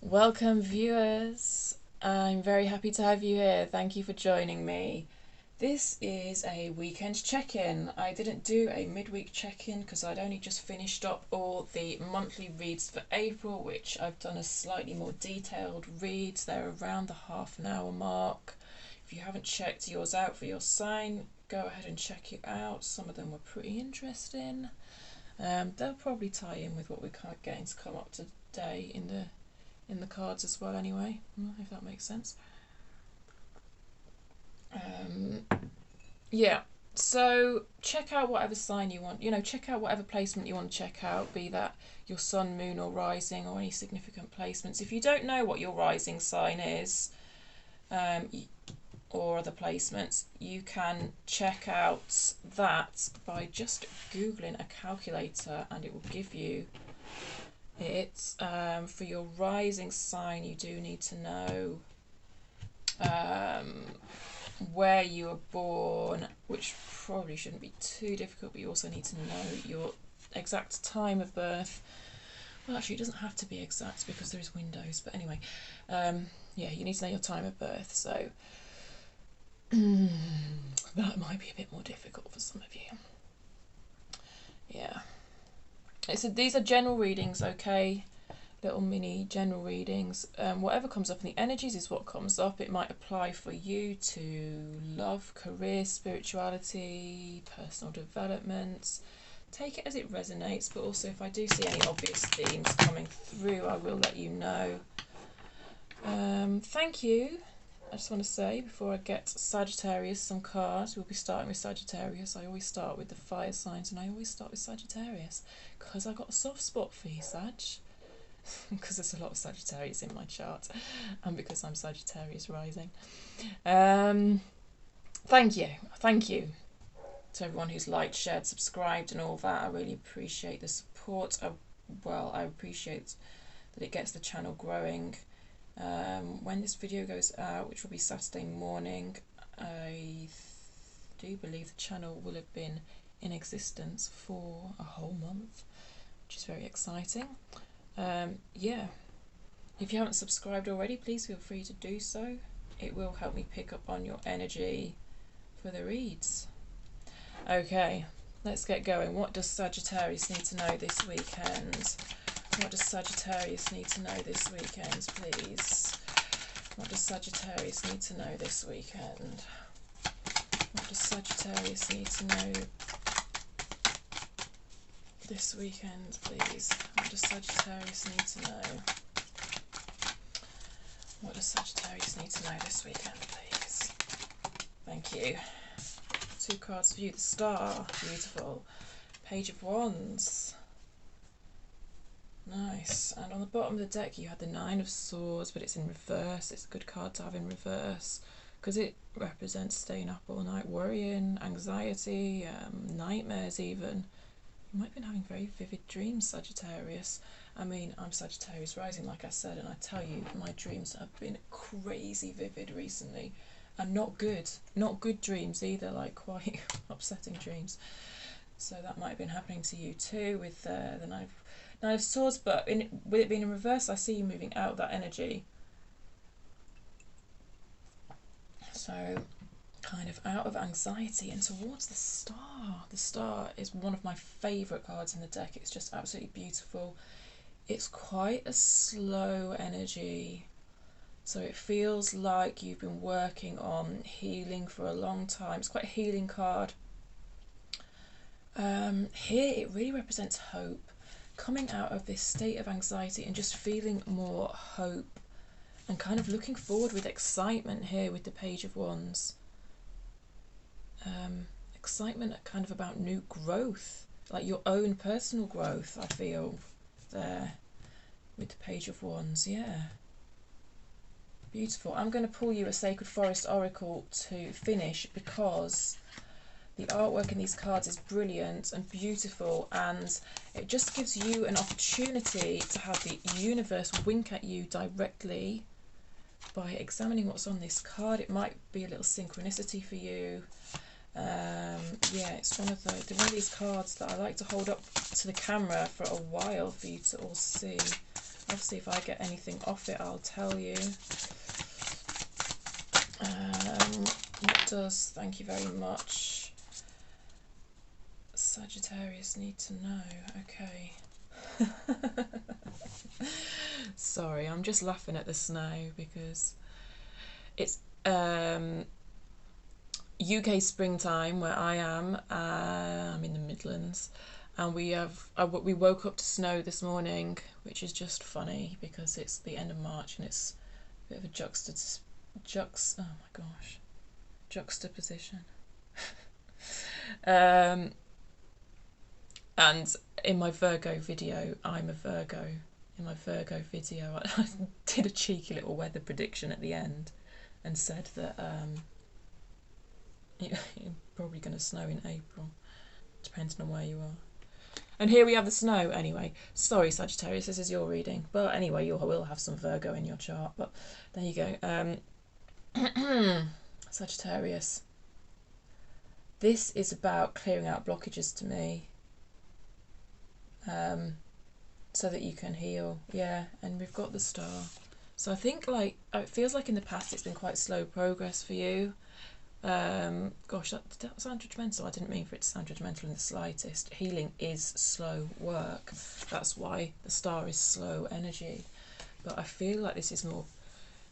Welcome, viewers. I'm very happy to have you here. Thank you for joining me. This is a weekend check-in. I didn't do a midweek check-in because I'd only just finished up all the monthly reads for April, which I've done a slightly more detailed reads. They're around the half-an-hour mark. If you haven't checked yours out for your sign, go ahead and check it out. Some of them were pretty interesting. They'll probably tie in with what we're getting to come up today in the cards as well anyway, if that makes sense. Yeah, so check out whatever sign you want, check out whatever placement you want to check out, be that your sun, moon or rising or any significant placements. If you don't know what your rising sign is or other placements, you can check out that by just Googling a calculator and it will give you it. For your rising sign, you do need to know where you were born, which probably shouldn't be too difficult, but you also need to know your exact time of birth. Well, actually, it doesn't have to be exact because there's windows, but anyway, yeah, you need to know your time of birth, so that might be a bit more difficult for some of you. Yeah. So these are general readings, okay? Little mini general readings. Whatever comes up in the energies is what comes up. It might apply for you to love, career, spirituality, personal development. Take it as it resonates, but also if I do see any obvious themes coming through, I will let you know. Thank you. I just want to say, before I get Sagittarius some cards, we'll be starting with Sagittarius. I always start with the fire signs, and I always start with Sagittarius because I got a soft spot for you, Sag. Because there's a lot of Sagittarius in my chart, and because I'm Sagittarius rising. Thank you to everyone who's liked, shared, subscribed and all that. I really appreciate the support. I appreciate that it gets the channel growing. When this video goes out, which will be Saturday morning, I do believe the channel will have been in existence for a whole month, which is very exciting. Yeah, if you haven't subscribed already, please feel free to do so. It will help me pick up on your energy for the reads. Okay, let's get going. What does Sagittarius need to know this weekend? What does Sagittarius need to know this weekend, please? What does Sagittarius need to know this weekend? What does Sagittarius need to know this weekend, please? What does Sagittarius need to know? What does Sagittarius need to know this weekend, please? Thank you. 2 cards for you. The Star, beautiful. Page of Wands. Nice. And on the bottom of the deck you had the 9 of Swords, but it's in reverse. It's a good card to have in reverse because it represents staying up all night, worrying, anxiety, nightmares even. You might have been having very vivid dreams, Sagittarius. I mean, I'm Sagittarius rising, like I said, and I tell you, my dreams have been crazy vivid recently. And not good dreams either, like quite upsetting dreams. So that might have been happening to you too with the Nine of Swords, but with it being in reverse, I see you moving out of that energy. So kind of out of anxiety and towards the Star. The Star is one of my favourite cards in the deck. It's just absolutely beautiful. It's quite a slow energy. So it feels like you've been working on healing for a long time. It's quite a healing card. Here it really represents hope. Coming out of this state of anxiety and just feeling more hope and kind of looking forward with excitement here with the Page of Wands. Excitement kind of about new growth, like your own personal growth, I feel there with the Page of Wands. Yeah. Beautiful. I'm going to pull you a Sacred Forest Oracle to finish because the artwork in these cards is brilliant and beautiful, and it just gives you an opportunity to have the universe wink at you directly by examining what's on this card. It might be a little synchronicity for you. Yeah, it's one of these cards that I like to hold up to the camera for a while for you to all see. Obviously, if I get anything off it, I'll tell you. What does, thank you very much, Sagittarius need to know? Okay. Sorry, I'm just laughing at the snow because it's UK springtime where I am. I'm in the Midlands, and we woke up to snow this morning, which is just funny because it's the end of March and it's a bit of a juxtaposition. And in my Virgo video, I'm a Virgo. In my Virgo video, I did a cheeky little weather prediction at the end and said that it's probably going to snow in April, depending on where you are. And here we have the snow anyway. Sorry, Sagittarius, this is your reading. But anyway, you will have some Virgo in your chart. But there you go. Sagittarius. This is about clearing out blockages to me. So that you can heal. Yeah, and we've got the star. So I think, like, it feels like in the past it's been quite slow progress for you. Gosh, did that sound judgmental? I didn't mean for it to sound judgmental in the slightest. Healing is slow work. That's why the star is slow energy. But I feel like this is more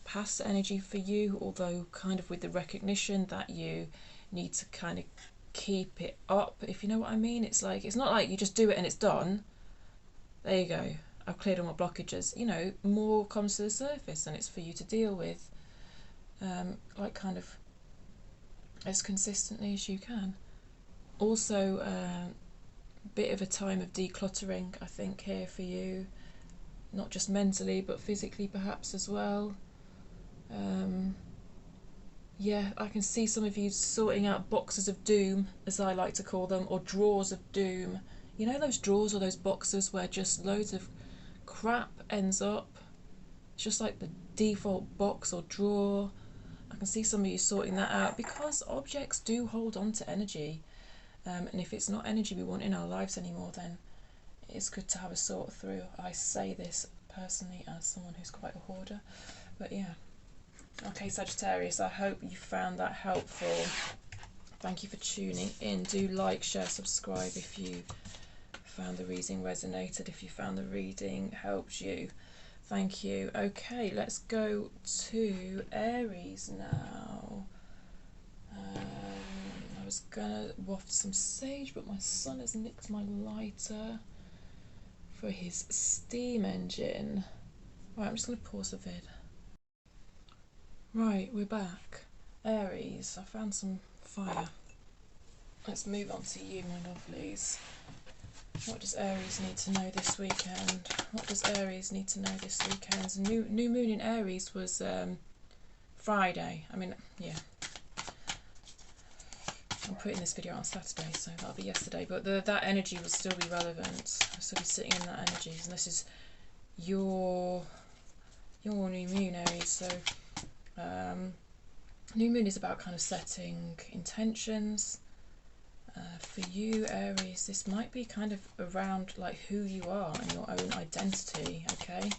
past energy for you, although kind of with the recognition that you need to kind of keep it up, if you know what I mean. It's like, it's not like you just do it and it's done. There you go. I've cleared all my blockages. You know, more comes to the surface and it's for you to deal with, like kind of as consistently as you can. Also, a bit of a time of decluttering, I think, here for you. Not just mentally, but physically perhaps as well. Yeah, I can see some of you sorting out boxes of doom, as I like to call them, or drawers of doom. You know those drawers or those boxes where just loads of crap ends up? It's just like the default box or drawer. I can see some of you sorting that out because objects do hold on to energy. And if it's not energy we want in our lives anymore, then it's good to have a sort through. I say this personally as someone who's quite a hoarder. But yeah. Okay, Sagittarius, I hope you found that helpful. Thank you for tuning in. Do like, share, subscribe if you found the reading resonated, if you found the reading helped you. Thank you. Okay, let's go to Aries now. I was gonna waft some sage, but my son has nicked my lighter for his steam engine. Right, I'm just gonna pause the vid. Right, we're back. Aries, I found some fire. Let's move on to you, my lovelies. What does Aries need to know this weekend? What does Aries need to know this weekend? New moon in Aries was Friday. I mean, yeah. I'm putting this video on Saturday, so that'll be yesterday. But that energy will still be relevant. I'll still be sitting in that energy. And this is your new moon, Aries. So new moon is about kind of setting intentions. For you, Aries, this might be kind of around like who you are and your own identity, okay?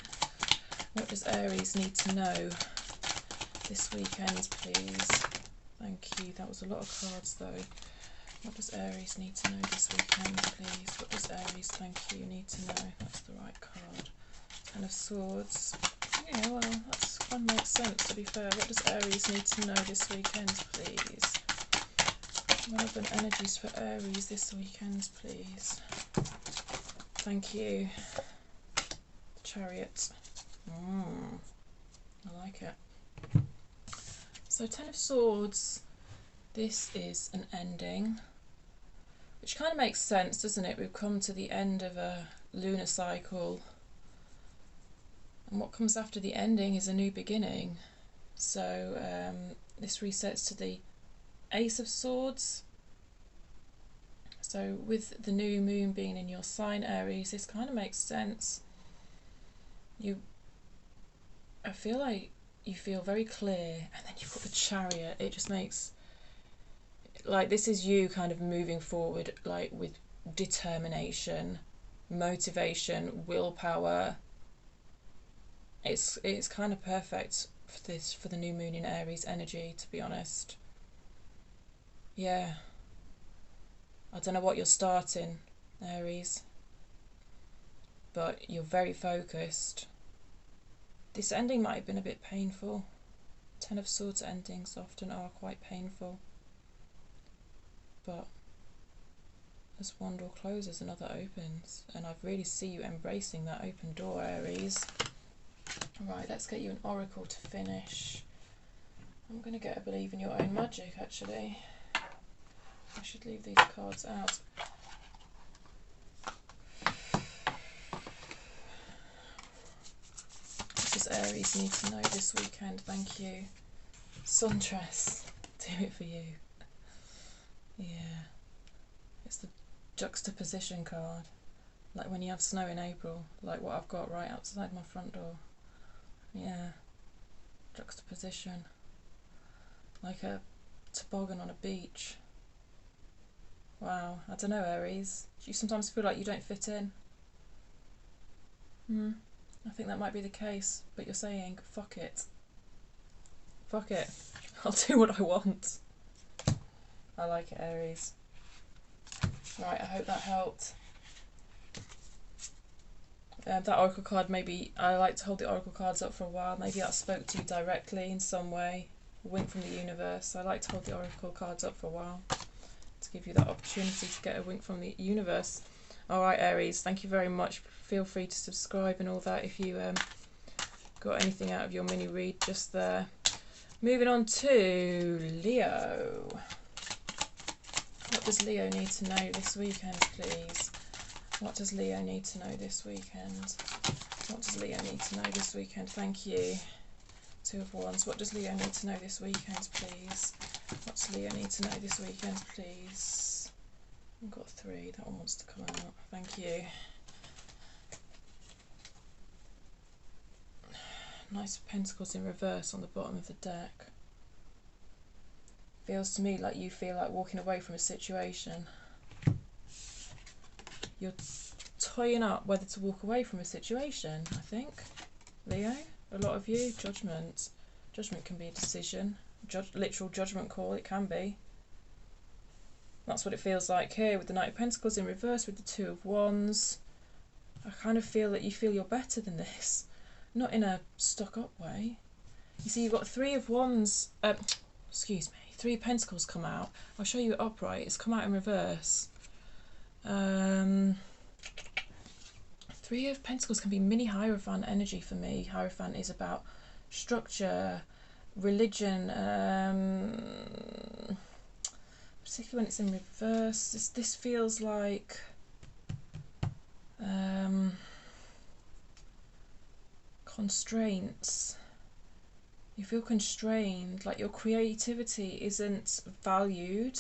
What does Aries need to know this weekend, please? Thank you. That was a lot of cards, though. What does Aries need to know this weekend, please? What does Aries, thank you, need to know? That's the right card. Ten of Swords. Yeah, well, that's kind of makes sense, to be fair. What does Aries need to know this weekend, please? Relevant energies for Aries this weekend, please. Thank you. Chariot. I like it. So, Ten of Swords. This is an ending, which kind of makes sense, doesn't it? We've come to the end of a lunar cycle. And what comes after the ending is a new beginning. So, this resets to the Ace of Swords. So with the new moon being in your sign, Aries, this kind of makes sense. I feel like you feel very clear, and then you've got the Chariot. It just makes, like, this is you kind of moving forward, like, with determination, motivation, willpower, It's kind of perfect for the new moon in Aries energy, to be honest. Yeah. I don't know what you're starting, Aries, but you're very focused. This ending might have been a bit painful. Ten of Swords endings often are quite painful. But as one door closes, another opens. And I really see you embracing that open door, Aries. Right, let's get you an oracle to finish. I'm going to get a Believe in Your Own Magic, actually. I should leave these cards out. What does Aries need to know this weekend? Thank you. Sundress. Do it for you. Yeah. It's the juxtaposition card. Like when you have snow in April. Like what I've got right outside my front door. Yeah. Juxtaposition. Like a toboggan on a beach. Wow, I don't know, Aries. Do you sometimes feel like you don't fit in? I think that might be the case, but you're saying, fuck it. Fuck it. I'll do what I want. I like it, Aries. Right, I hope that helped. That oracle card, maybe, I like to hold the oracle cards up for a while. Maybe that spoke to you directly in some way. A wink from the universe. I like to hold the oracle cards up for a while, to give you that opportunity to get a wink from the universe. Alright, Aries, thank you very much. Feel free to subscribe and all that if you got anything out of your mini read just there. Moving on to Leo. What does Leo need to know this weekend, please? What does Leo need to know this weekend? What does Leo need to know this weekend? Thank you. Two of Wands. What does Leo need to know this weekend, please? What does Leo need to know this weekend, please? I've got three. That one wants to come out. Thank you. Nice Pentacles in reverse on the bottom of the deck. Feels to me like you feel like walking away from a situation. You're toying up whether to walk away from a situation, I think. Leo, a lot of you. Judgment. Judgment can be a decision. Literal judgment call, it can be. That's what it feels like here with the Knight of Pentacles in reverse with the Two of Wands. I kind of feel that you feel you're better than this. Not in a stuck up way. You see, you've got Three of Wands, excuse me, Three of Pentacles come out. I'll show you it upright. It's come out in reverse. Three of Pentacles can be mini Hierophant energy for me. Hierophant is about structure, religion, particularly when it's in reverse. This feels like constraints. You feel constrained, like your creativity isn't valued.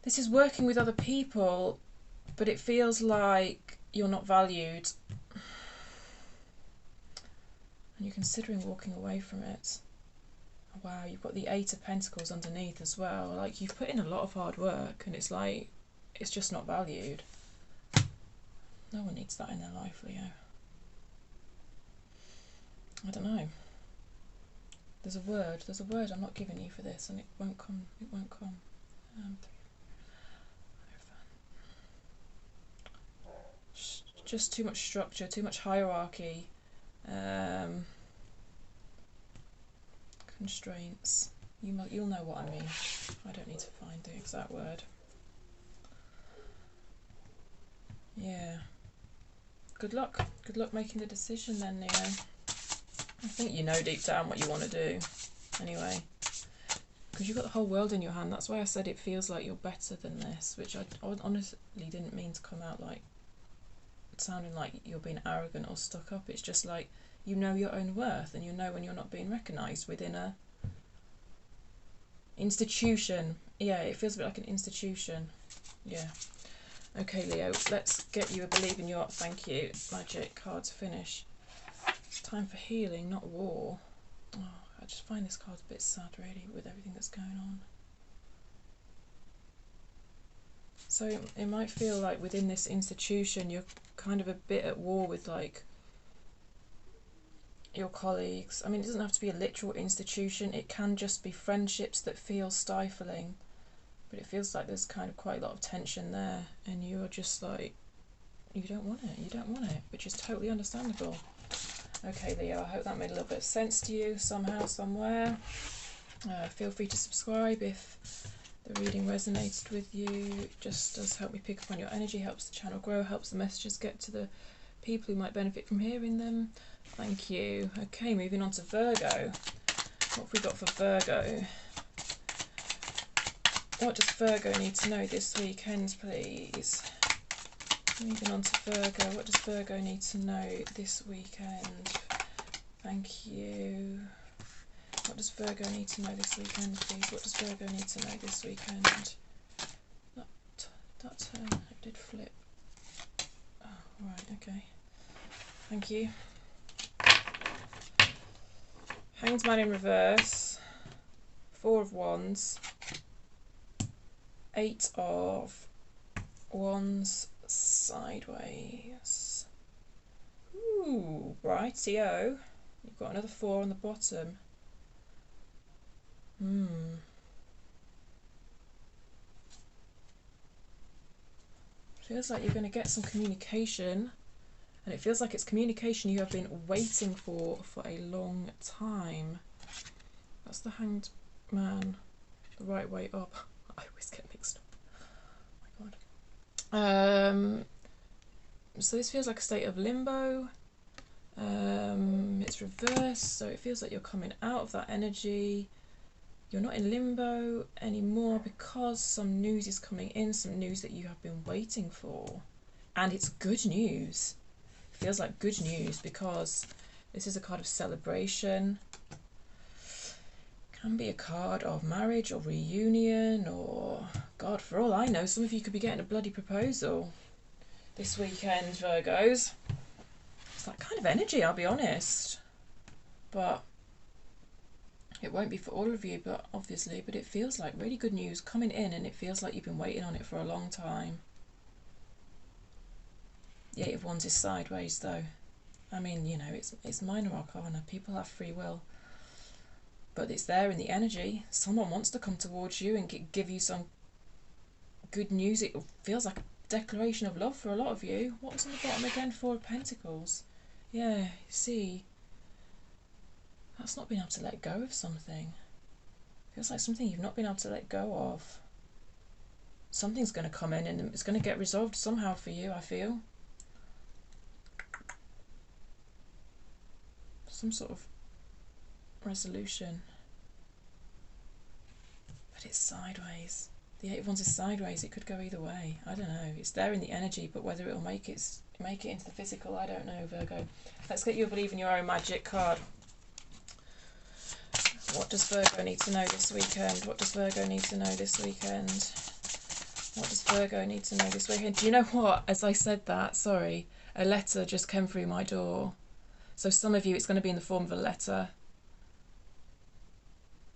This is working with other people, but it feels like you're not valued. And you're considering walking away from it. Wow, you've got the Eight of Pentacles underneath as well. Like, you've put in a lot of hard work and it's like, it's just not valued. No one needs that in their life, Leo. I don't know. There's a word I'm not giving you for this, and it won't come. Just too much structure, too much hierarchy, constraints. You'll know what I mean. I don't need to find the exact word. Yeah. Good luck. Good luck making the decision then, Leo. I think you know deep down what you want to do. Anyway. Because you've got the whole world in your hand. That's why I said it feels like you're better than this. Which I honestly didn't mean to come out like sounding like you're being arrogant or stuck up. It's just like you know your own worth and you know when you're not being recognised within a institution. Yeah, it feels a bit like an institution. Yeah. Okay, Leo, let's get you a Believe in Your... Thank you. Magic card to finish. It's time for healing, not war. Oh, I just find this card a bit sad, really, with everything that's going on. So it might feel like within this institution you're kind of a bit at war with like your colleagues. I mean, it doesn't have to be a literal institution, it can just be friendships that feel stifling, but it feels like there's kind of quite a lot of tension there, and you're just like, you don't want it, which is totally understandable. Okay, Leo, I hope that made a little bit of sense to you somehow, somewhere. Feel free to subscribe if the reading resonated with you. It just does help me pick up on your energy, helps the channel grow, helps the messages get to the people who might benefit from hearing them. Thank you. Okay, moving on to Virgo. What have we got for Virgo? What does Virgo need to know this weekend, please? Moving on to Virgo. What does Virgo need to know this weekend? Thank you. What does Virgo need to know this weekend, please? What does Virgo need to know this weekend? That turn, it did flip. Oh, right, okay. Thank you. Hanged Man in reverse. 4 of Wands. 8 of Wands sideways. Ooh, rightio. You've got another 4 on the bottom. Feels like you're going to get some communication, and it feels like it's communication you have been waiting for a long time. That's the Hanged Man, the right way up. I always get mixed up. Oh my god. So this feels like a state of limbo. It's reversed, so it feels like you're coming out of that energy. You're not in limbo anymore because some news is coming in, some news that you have been waiting for. And it's good news. It feels like good news because this is a card of celebration. Can be a card of marriage or reunion, or, God, for all I know, some of you could be getting a bloody proposal this weekend, Virgos. It's that kind of energy, I'll be honest. But it won't be for all of you, but obviously, but it feels like really good news coming in, and it feels like you've been waiting on it for a long time. The 8 of Wands is sideways though. I mean, you know, it's minor arcana. People have free will. But it's there in the energy. Someone wants to come towards you and give you some good news. It feels like a declaration of love for a lot of you. What was on the bottom again? 4 of Pentacles. Yeah, see. That's not being able to let go of something. Feels like something you've not been able to let go of. Something's going to come in and it's going to get resolved somehow for you, I feel. Some sort of resolution. But it's sideways. The 8 of Wands is sideways. It could go either way. I don't know. It's there in the energy, but whether it'll make it into the physical, I don't know, Virgo. Let's get you a Believe in Your Own Magic card. What does Virgo need to know this weekend? What does Virgo need to know this weekend? What does Virgo need to know this weekend? Do you know what? As I said that, sorry, a letter just came through my door. So some of you, it's going to be in the form of a letter.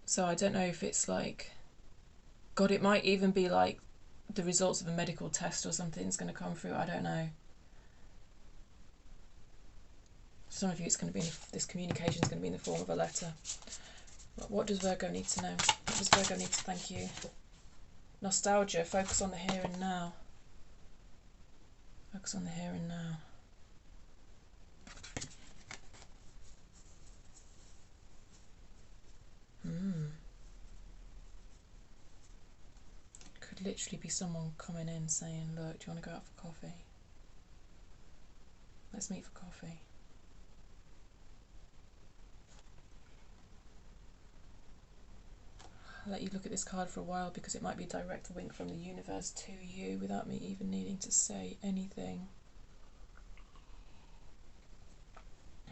So I don't know if it's like, God, it might even be like the results of a medical test or something's going to come through. I don't know. Some of you, it's going to be, this communication is going to be in the form of a letter. What does Virgo need to know? What does Virgo need to thank you? Nostalgia. Focus on the here and now. Focus on the here and now. Could literally be someone coming in saying, look, do you want to go out for coffee? Let's meet for coffee. I'll let you look at this card for a while because it might be a direct wink from the universe to you without me even needing to say anything.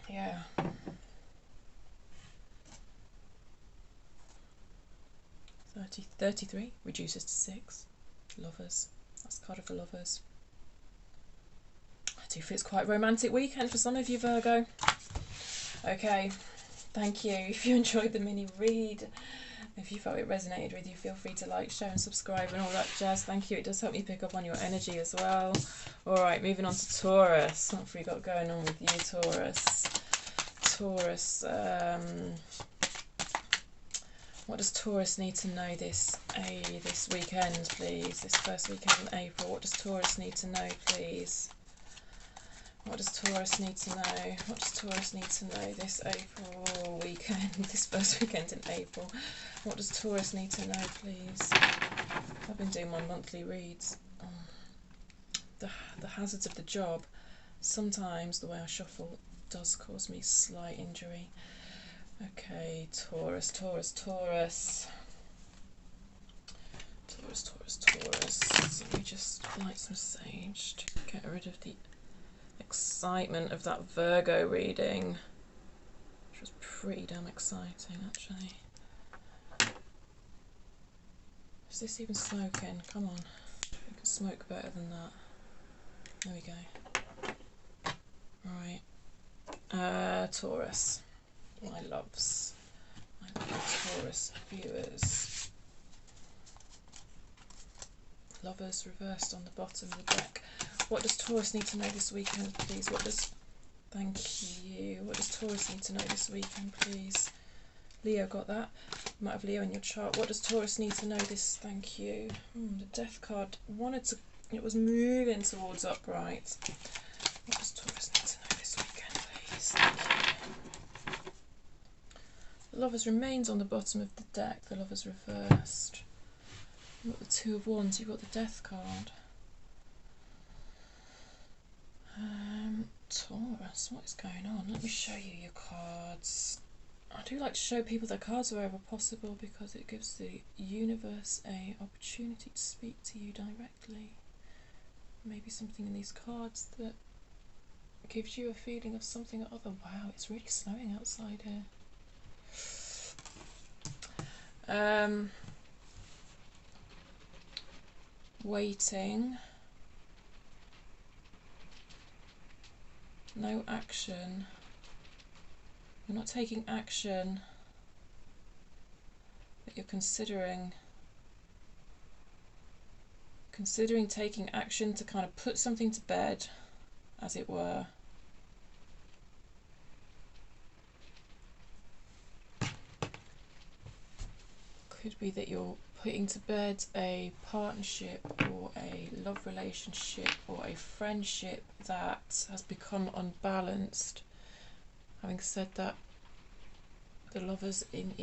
Yeah. 33 reduces to 6. Lovers. That's the card of the Lovers. I do feel it's quite a romantic weekend for some of you, Virgo. Okay. Thank you. If you enjoyed the mini read, if you felt it resonated with you, feel free to like, share and subscribe and all that jazz. Thank you. It does help me pick up on your energy as well. Alright, moving on to Taurus. What have we got going on with you, Taurus? Taurus, what does Taurus need to know this weekend, please? This first weekend in April. What does Taurus need to know, please? What does Taurus need to know? What does Taurus need to know this April weekend, this first weekend in April? What does Taurus need to know, please? I've been doing my monthly reads. The hazards of the job. Sometimes the way I shuffle does cause me slight injury. Okay, Taurus, Taurus, Taurus. Taurus, Taurus, Taurus. So let me just light some sage to get rid of the excitement of that Virgo reading, which was pretty damn exciting actually. Is this even smoking? Come on, we can smoke better than that. There we go. Right, Taurus, my loves, my Taurus viewers. Lovers reversed on the bottom of the deck. What does Taurus need to know this weekend, please? Thank you. What does Taurus need to know this weekend, please? Leo got that. You might have Leo in your chart. What does Taurus need to know this? Thank you. The Death card it was moving towards upright. What does Taurus need to know this weekend, please? Thank you. The Lovers remains on the bottom of the deck. The Lovers reversed. You've got the Two of Wands. You've got the Death card. Taurus, what is going on? Let me show you your cards. I do like to show people their cards wherever possible because it gives the universe an opportunity to speak to you directly. Maybe something in these cards that gives you a feeling of something or other. Wow, it's really snowing outside here. Waiting. No action. You're not taking action, but you're considering taking action to kind of put something to bed, as it were. Could be that you're putting to bed a partnership or a love relationship or a friendship that has become unbalanced. Having said that, the Lovers in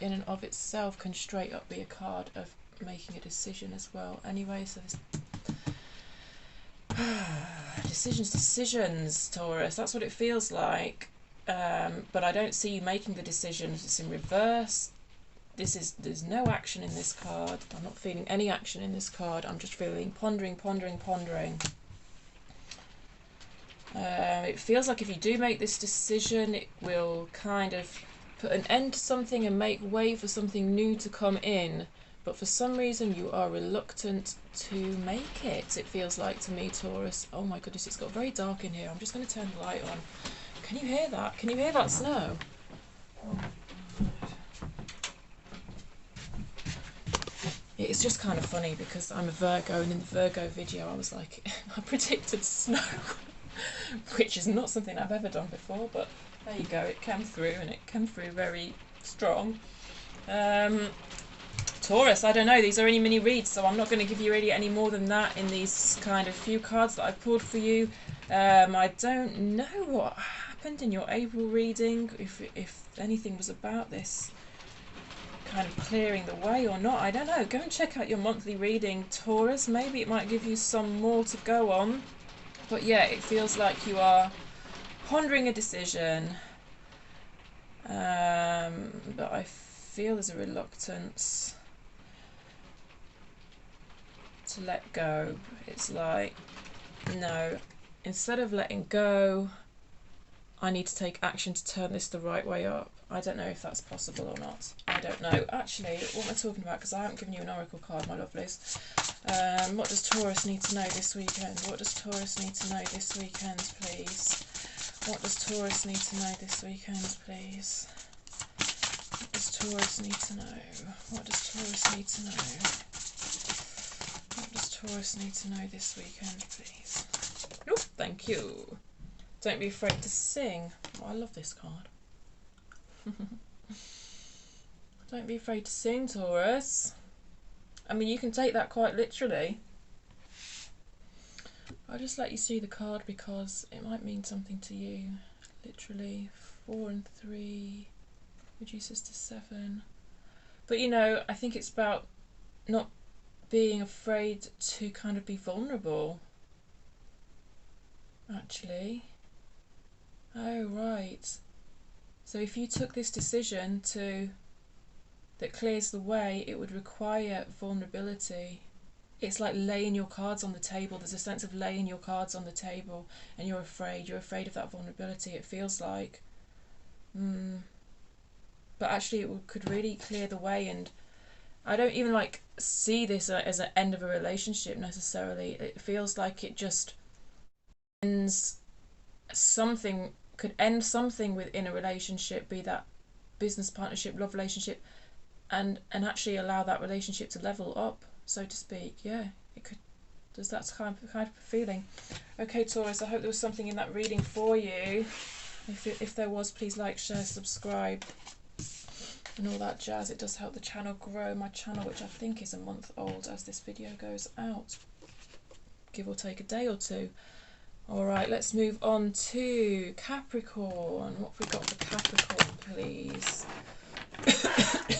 and of itself can straight up be a card of making a decision as well. Anyway, so this decisions, Taurus. That's what it feels like. But I don't see you making the decisions. It's in reverse. There's no action in this card. I'm not feeling any action in this card. I'm just feeling pondering. It feels like if you do make this decision, it will kind of put an end to something and make way for something new to come in. But for some reason, you are reluctant to make it. It feels like to me, Taurus. Oh my goodness, it's got very dark in here. I'm just going to turn the light on. Can you hear that? Can you hear that snow? Oh. It's just kind of funny because I'm a Virgo, and in the Virgo video I was like, I predicted snow, which is not something I've ever done before, but there you go, it came through, and it came through very strong. Taurus, I don't know, these are only mini reads, so I'm not going to give you really any more than that in these kind of few cards that I've pulled for you. I don't know what happened in your April reading, if anything was about this kind of clearing the way or not. I don't know. Go and check out your monthly reading, Taurus. Maybe it might give you some more to go on. But yeah, it feels like you are pondering a decision. But I feel there's a reluctance to let go. It's like, no, instead of letting go, I need to take action to turn this the right way up. I don't know if that's possible or not. I don't know. Actually, what am I talking about? Because I haven't given you an oracle card, my lovelies. What does Taurus need to know this weekend? What does Taurus need to know this weekend, please? What does Taurus need to know this weekend, please? What does Taurus need to know? What does Taurus need to know? What does Taurus need to know this weekend, please? Oh, thank you. Don't be afraid to sing. Oh, I love this card. Don't be afraid to sing, Taurus. I mean, you can take that quite literally. I'll just let you see the card because it might mean something to you. Literally, 4 and 3 reduces to 7. But you know, I think it's about not being afraid to kind of be vulnerable. Actually. Oh, right. So if you took this decision that clears the way, it would require vulnerability. It's like laying your cards on the table. There's a sense of laying your cards on the table and you're afraid of that vulnerability, it feels like. But actually it could really clear the way, and I don't even like see this as an end of a relationship necessarily. It feels like it just ends something, could end something within a relationship, be that business partnership, love relationship, and actually allow that relationship to level up, so to speak. Yeah, it could. There's that kind of feeling. Okay, Taurus, I hope there was something in that reading for you. If there was, please like, share, subscribe, and all that jazz. It does help the channel grow. My channel, which I think is a month old as this video goes out, give or take a day or two. All right, let's move on to Capricorn. What have we got for Capricorn, please?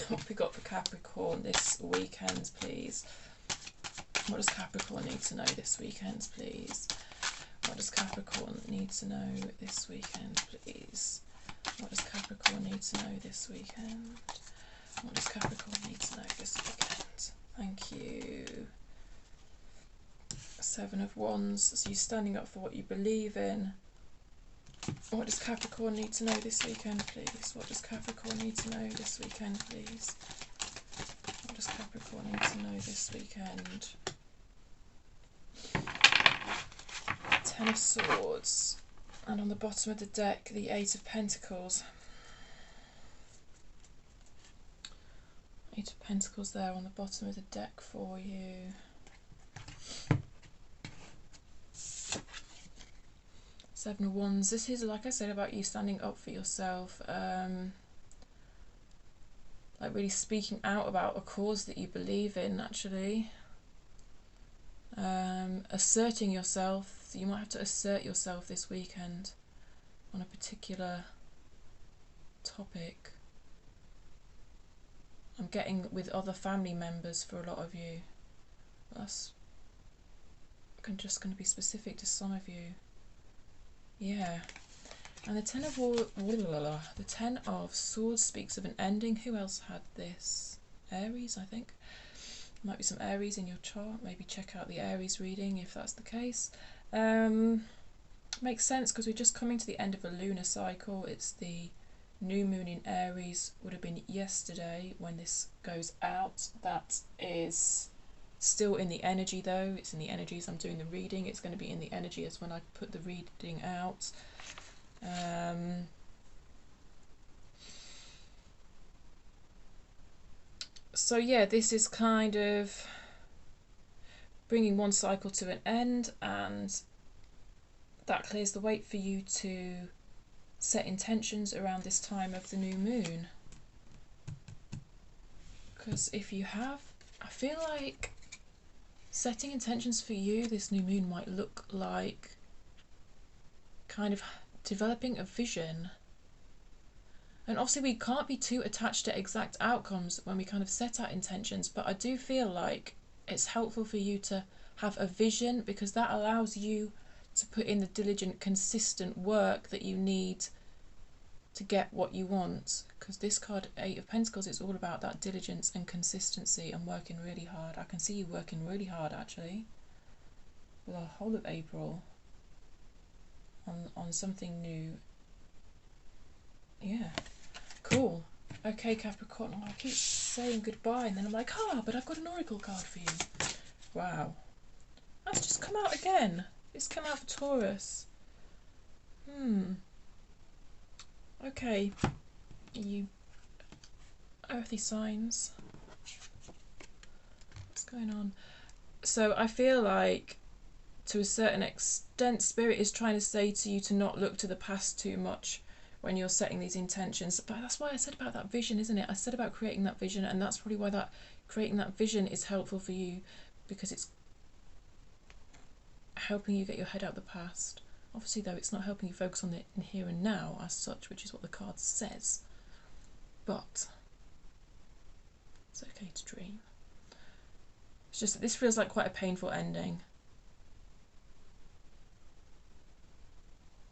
What have we got for Capricorn this weekend, please? What does Capricorn need to know this weekend, please? What does Capricorn need to know this weekend, please? What does Capricorn need to know this weekend? What does Capricorn need to know this weekend? Thank you. 7 of Wands. So you're standing up for what you believe in. What does Capricorn need to know this weekend, please? What does Capricorn need to know this weekend, please? What does Capricorn need to know this weekend? 10 of Swords. And on the bottom of the deck, the 8 of Pentacles. 8 of Pentacles there on the bottom of the deck for you. Seven of Wands. This is, like I said, about you standing up for yourself. Like really speaking out about a cause that you believe in, actually. Asserting yourself. You might have to assert yourself this weekend on a particular topic. I'm getting with other family members for a lot of you. That's just going to be specific to some of you. Yeah. And the the 10 of Swords speaks of an ending. Who else had this? Aries, I think. Might be some Aries in your chart. Maybe check out the Aries reading if that's the case. Makes sense because we're just coming to the end of a lunar cycle. It's the new moon in Aries. Would have been yesterday when this goes out. That is still in the energy though. It's in the energy as I'm doing the reading. It's going to be in the energy as when I put the reading out. So yeah, this is kind of bringing one cycle to an end, and that clears the way for you to set intentions around this time of the new moon. Because if you have, I feel like setting intentions for you, this new moon might look like kind of developing a vision. And obviously we can't be too attached to exact outcomes when we kind of set our intentions, but I do feel like it's helpful for you to have a vision, because that allows you to put in the diligent, consistent work that you need to get what you want. Because this card, 8 of Pentacles, is all about that diligence and consistency and working really hard. I can see you working really hard actually for the whole of April on something new. Yeah, cool. Okay, Capricorn. Oh, I keep saying goodbye and then I'm like, but I've got an oracle card for you. Wow. That's just come out again. It's come out for Taurus. Okay, you earthy signs, what's going on? So I feel like, to a certain extent, Spirit is trying to say to you to not look to the past too much when you're setting these intentions. But that's why I said about that vision, isn't it? I said about creating that vision, and that's probably why that creating that vision is helpful for you, because it's helping you get your head out of the past. Obviously, though, it's not helping you focus on the here and now as such, which is what the card says. But it's okay to dream. It's just that this feels like quite a painful ending.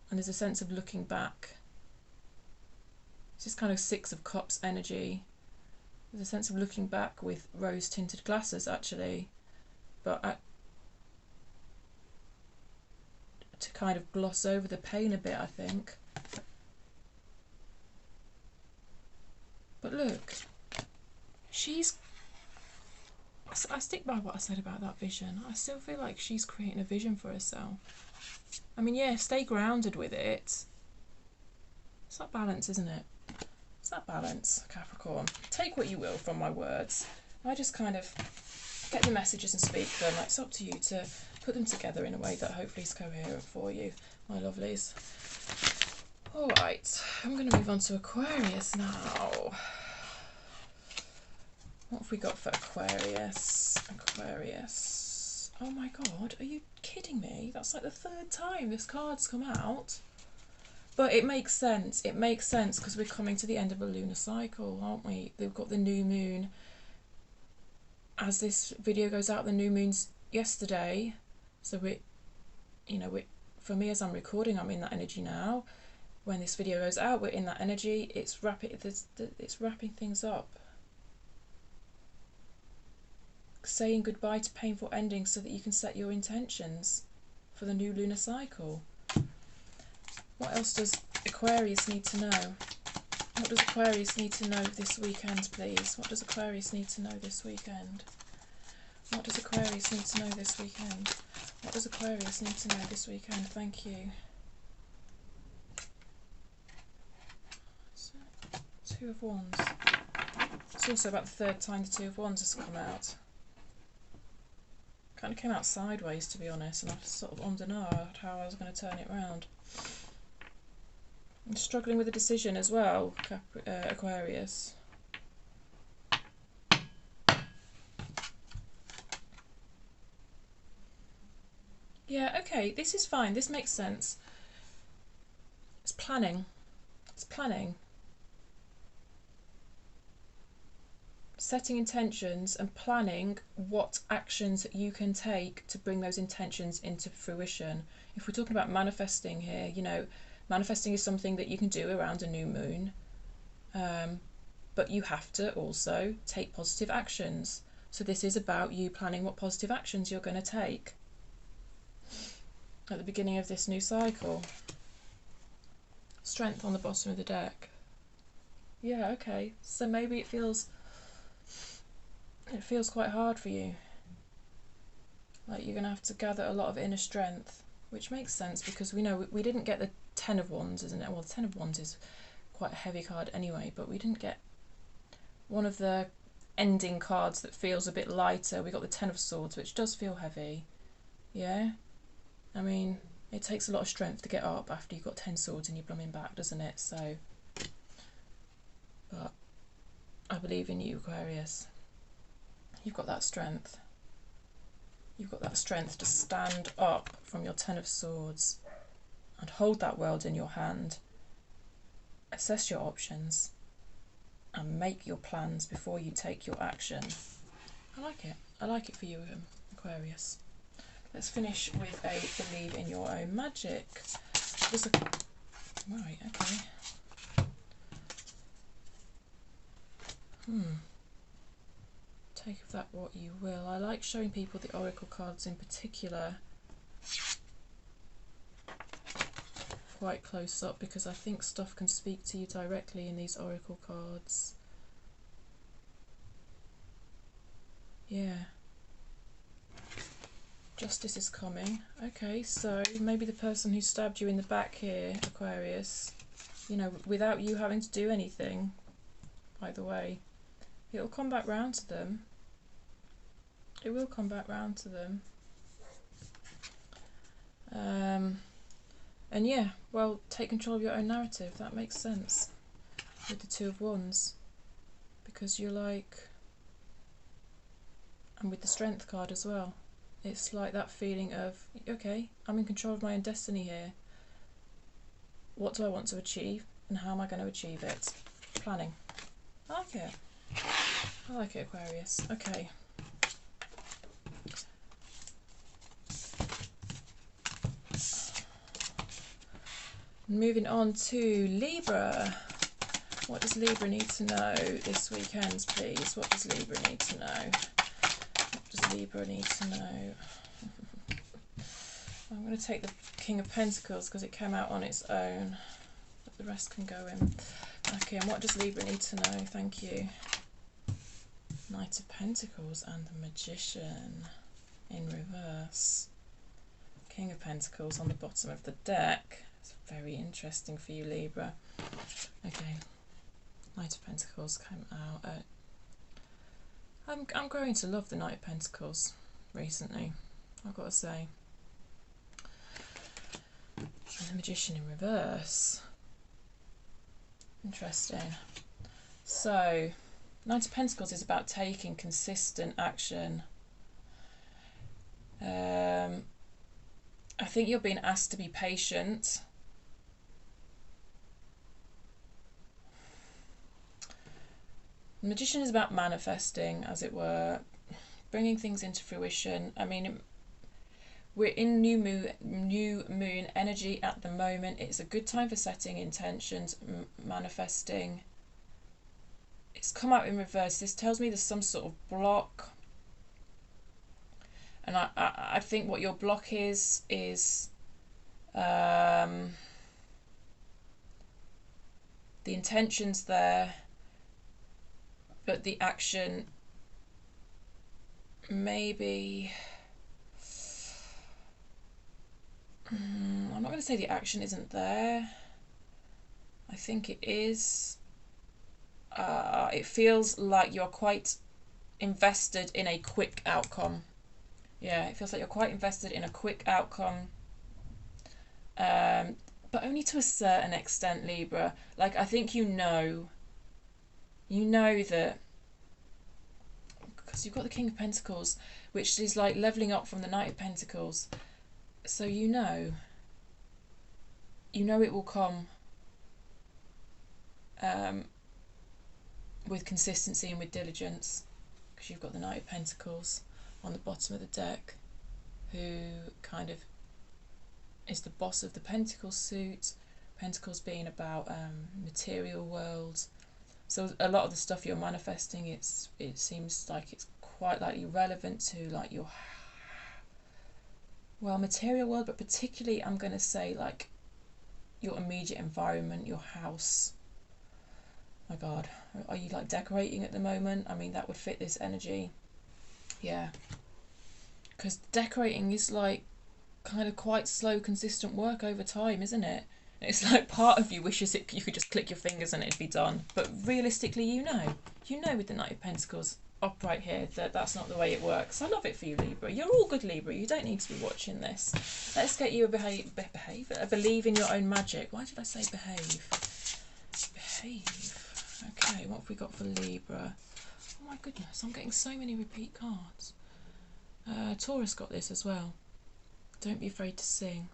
And there's a sense of looking back. It's this kind of Six of Cups energy. There's a sense of looking back with rose-tinted glasses, actually. But to kind of gloss over the pain a bit, I think. But look, I stick by what I said about that vision. I still feel like she's creating a vision for herself. I mean, yeah, stay grounded with it. It's that balance, isn't it? It's that balance, Capricorn. Take what you will from my words. I just kind of get the messages and speak them. It's up to you to put them together in a way that hopefully is coherent for you, my lovelies. All right, I'm going to move on to Aquarius now. What have we got for Aquarius? Aquarius. Oh my God, are you kidding me? That's like the third time this card's come out. But it makes sense. It makes sense because we're coming to the end of a lunar cycle, aren't we? They've got the new moon. As this video goes out, the new moon's yesterday. So for me, as I'm recording, I'm in that energy now. When this video goes out, we're in that energy. It's wrapping things up. Saying goodbye to painful endings so that you can set your intentions for the new lunar cycle. What else does Aquarius need to know? What does Aquarius need to know this weekend, please? What does Aquarius need to know this weekend? What does Aquarius need to know this weekend? What does Aquarius need to know this weekend? Thank you. So, Two of Wands. It's also about the third time the Two of Wands has come out. Kind of came out sideways, to be honest, and I sort of ummed and ahed how I was going to turn it around. I'm struggling with a decision as well, Aquarius. Yeah, okay, this is fine. This makes sense. It's planning. It's planning. Setting intentions and planning what actions you can take to bring those intentions into fruition. If we're talking about manifesting here, you know, manifesting is something that you can do around a new moon, but you have to also take positive actions. So this is about you planning what positive actions you're going to take at the beginning of this new cycle. Strength on the bottom of the deck. Yeah, okay. So maybe it feels quite hard for you. Like you're going to have to gather a lot of inner strength, which makes sense because we know we didn't get the Ten of Wands, isn't it? Well, the Ten of Wands is quite a heavy card anyway, but we didn't get one of the ending cards that feels a bit lighter. We got the Ten of Swords, which does feel heavy. Yeah? I mean, it takes a lot of strength to get up after you've got 10 swords in your blooming back, doesn't it? So, but I believe in you, Aquarius. You've got that strength. You've got that strength to stand up from your Ten of Swords and hold that world in your hand, assess your options and make your plans before you take your action. I like it. I like it for you, Aquarius. Let's finish with a believe in your own magic. Right, okay. Take of that what you will. I like showing people the oracle cards in particular quite close up because I think stuff can speak to you directly in these oracle cards. Yeah. Justice is coming. Okay, so maybe the person who stabbed you in the back here, Aquarius, you know, without you having to do anything, by the way. It'll come back round to them. It will come back round to them. And yeah, well, take control of your own narrative. That makes sense with the Two of Wands. Because you're like... And with the Strength card as well. It's like that feeling of, okay, I'm in control of my own destiny here. What do I want to achieve? And how am I going to achieve it? Planning. I like it. I like it, Aquarius. Okay. Moving on to Libra. What does Libra need to know this weekend, please? What does Libra need to know? What does Libra need to know? I'm going to take the King of Pentacles because it came out on its own, but the rest can go in. Okay, and what does Libra need to know? Thank you. Knight of Pentacles and the Magician in reverse. King of Pentacles on the bottom of the deck. It's very interesting for you, Libra. Okay, Knight of Pentacles came out. I'm growing to love the Knight of Pentacles recently, I've got to say. And the Magician in reverse. Interesting. So, Knight of Pentacles is about taking consistent action. I think you're being asked to be patient. The Magician is about manifesting, as it were, bringing things into fruition. I mean, we're in new moon energy at the moment. It's a good time for setting intentions, manifesting. It's come out in reverse. This tells me there's some sort of block. And I think what your block is the intention's there, but the action maybe... I'm not going to say the action isn't there. I think it is. It feels like you're quite invested in a quick outcome. Yeah, it feels like you're quite invested in a quick outcome. But only to a certain extent, Libra. Like, I think you know that, because you've got the King of Pentacles, which is like leveling up from the Knight of Pentacles. So you know it will come with consistency and with diligence, because you've got the Knight of Pentacles on the bottom of the deck, who kind of is the boss of the Pentacles suit. Pentacles being about material world. So a lot of the stuff you're manifesting, it seems like it's quite likely relevant to like your, well, material world, but particularly I'm going to say like your immediate environment, your house. My God, are you like decorating at the moment? I mean, that would fit this energy. Yeah, because decorating is like kind of quite slow, consistent work over time, isn't it? It's like part of you wishes you could just click your fingers and it'd be done. But realistically, you know with the Knight of Pentacles upright here that that's not the way it works. I love it for you, Libra. You're all good, Libra. You don't need to be watching this. Let's get you a believe in your own magic. Why did I say behave? Behave. Okay, what have we got for Libra? Oh my goodness, I'm getting so many repeat cards. Taurus got this as well. Don't be afraid to sing.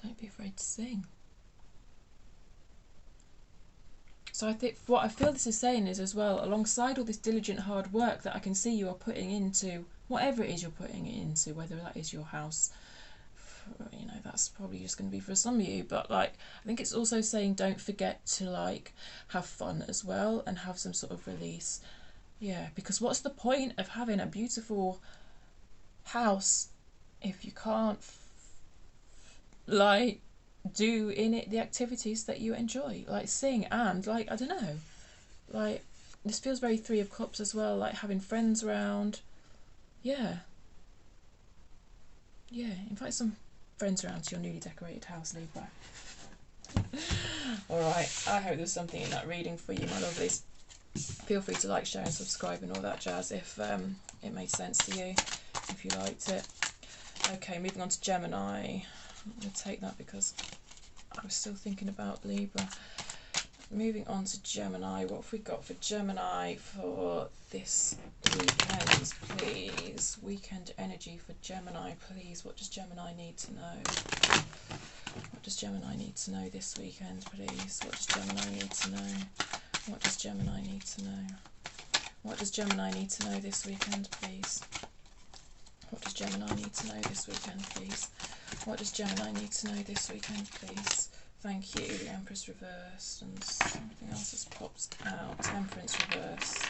Don't be afraid to sing. So I think what I feel this is saying is as well, alongside all this diligent hard work that I can see you are putting into whatever it is you're putting it into, whether that is your house, you know, that's probably just going to be for some of you, but like I think it's also saying don't forget to like have fun as well and have some sort of release. Yeah, because what's the point of having a beautiful house if you can't like do in it the activities that you enjoy, like sing and like, I don't know, like this feels very Three of Cups as well, like having friends around. Yeah, invite some friends around to your newly decorated house, Libra. Alright, I hope there's something in that reading for you, my lovelies. Feel free to like, share and subscribe and all that jazz if it made sense to you, if you liked it. Okay, moving on to Gemini. I'm going to take that because I was still thinking about Libra. Moving on to Gemini. What have we got for Gemini for this weekend, please? Weekend energy for Gemini, please. What does Gemini need to know? What does Gemini need to know this weekend, please? What does Gemini need to know? What does Gemini need to know? What does Gemini need to know this weekend, please? What does Gemini need to know this weekend, please? What does Gemini need to know this weekend, please? Thank you. The Empress reversed and something else has popped out. Temperance reversed.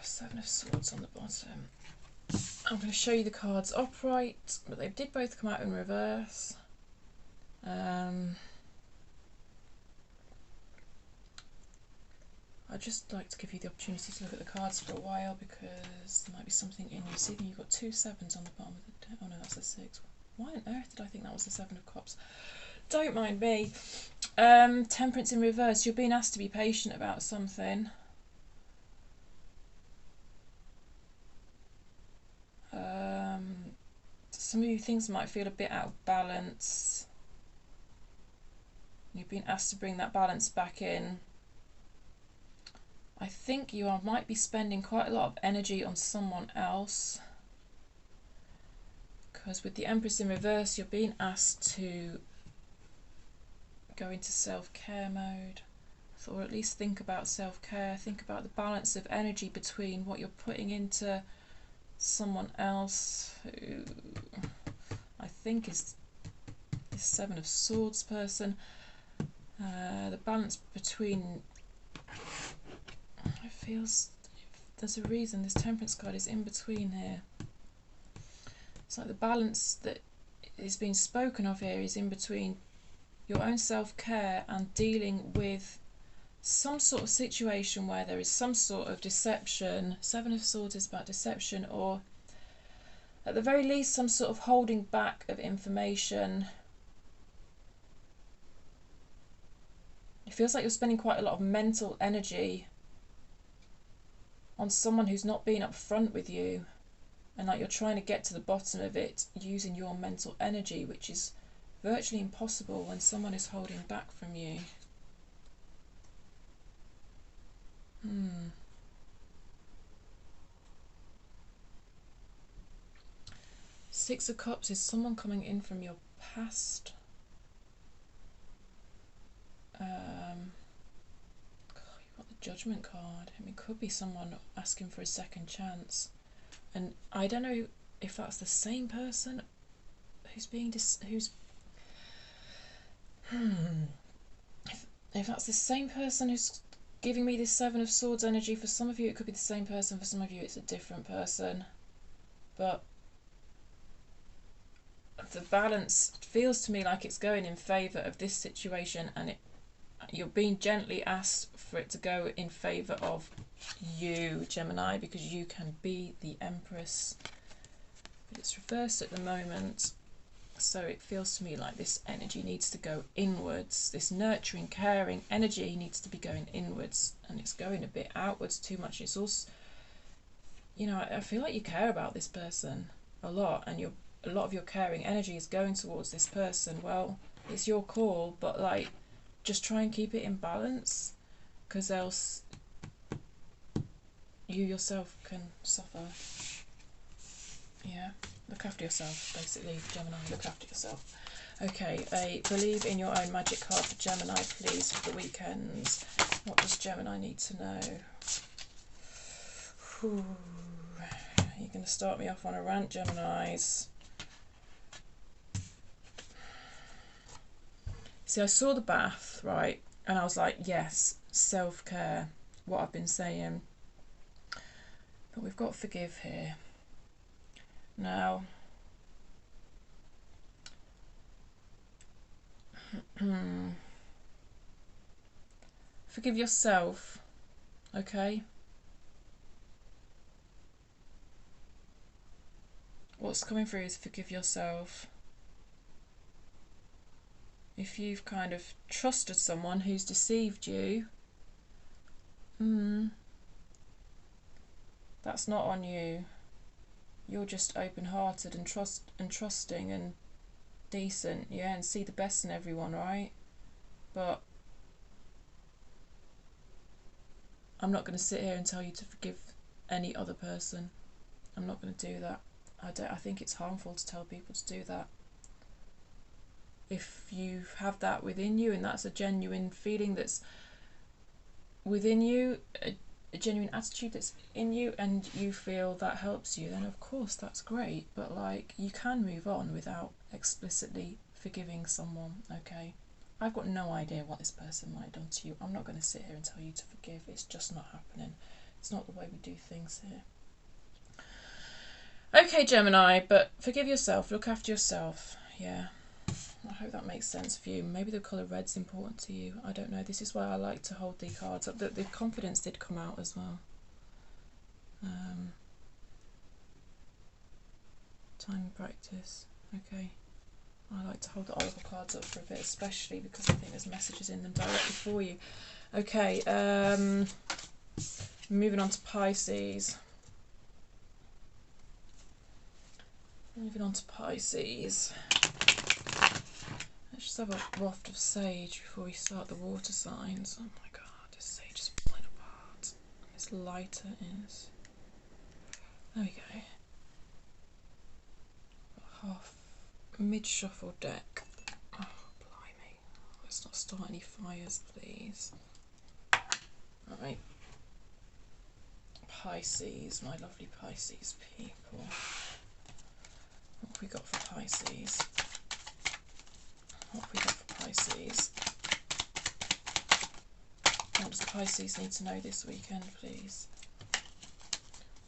Seven of Swords on the bottom. I'm going to show you the cards upright, but they did both come out in reverse. I'd just like to give you the opportunity to look at the cards for a while because there might be something in you. See, you've got 2 sevens on the bottom of the deck. Oh no, that's a 6. Why on earth did I think that was the 7 of Cups? Don't mind me. Temperance in reverse. You're being asked to be patient about something. Some of you things might feel a bit out of balance. You've been asked to bring that balance back in. I think you might be spending quite a lot of energy on someone else. Because with the Empress in reverse, you're being asked to go into self-care mode. Or at least think about self-care. Think about the balance of energy between what you're putting into someone else who I think is this 7 of Swords person. The balance between... It feels... There's a reason this Temperance card is in between here. It's like the balance that is being spoken of here is in between your own self-care and dealing with some sort of situation where there is some sort of deception. 7 of Swords is about deception, or at the very least some sort of holding back of information. It feels like you're spending quite a lot of mental energy on someone who's not being upfront with you, and like you're trying to get to the bottom of it using your mental energy, which is virtually impossible when someone is holding back from you. 6 of Cups is someone coming in from your past. You've got the Judgment card. I mean, it could be someone asking for a second chance, and I don't know if that's the same person who's being if that's the same person who's giving me this 7 of Swords energy. For some of you it could be the same person, for some of you it's a different person, but the balance feels to me like it's going in favour of this situation, and you're being gently asked for it to go in favour of you, Gemini, because you can be the Empress. But it's reversed at the moment, so it feels to me like this energy needs to go inwards. This nurturing, caring energy needs to be going inwards, and it's going a bit outwards too much. It's also, you know, I feel like you care about this person a lot, and a lot of your caring energy is going towards this person. Well, it's your call, but like, just try and keep it in balance, because else you yourself can suffer. Yeah, look after yourself, basically, Gemini, look after yourself. Okay, a Believe in Your Own Magic card for Gemini, please, for the weekend. What does Gemini need to know? Whew. You're going to start me off on a rant, Geminis. See, I saw the bath, right, and I was like, yes, self-care, what I've been saying. But we've got forgive here. Now, forgive yourself, okay? What's coming through is forgive yourself. if you've kind of trusted someone who's deceived you, that's not on you. You're just open-hearted and trusting and decent, yeah, and see the best in everyone, right? But I'm not going to sit here and tell you to forgive any other person. I'm not going to do that. I think it's harmful to tell people to do that. If you have that within you and that's a genuine feeling that's within you, a genuine attitude that's in you, and you feel that helps you, then of course that's great. But like, you can move on without explicitly forgiving someone, okay? I've got no idea what this person might have done to you. I'm not going to sit here and tell you to forgive. It's just not happening. It's not the way we do things here. Okay, Gemini, but forgive yourself. Look after yourself. Yeah. I hope that makes sense for you. Maybe the colour red's important to you. I don't know. This is why I like to hold the cards up. The confidence did come out as well. Time and practice. Okay. I like to hold the oracle cards up for a bit, especially because I think there's messages in them directly for you. Okay. Moving on to Pisces. Moving on to Pisces. Let's just have a waft of sage before we start the water signs. Oh my god, this sage is falling apart. This lighter is. There we go. Half mid-shuffle deck. Oh, blimey. Let's not start any fires, please. Alright. Pisces, my lovely Pisces people. What have we got for Pisces? What have we got for Pisces? What does Pisces need to know this weekend, please?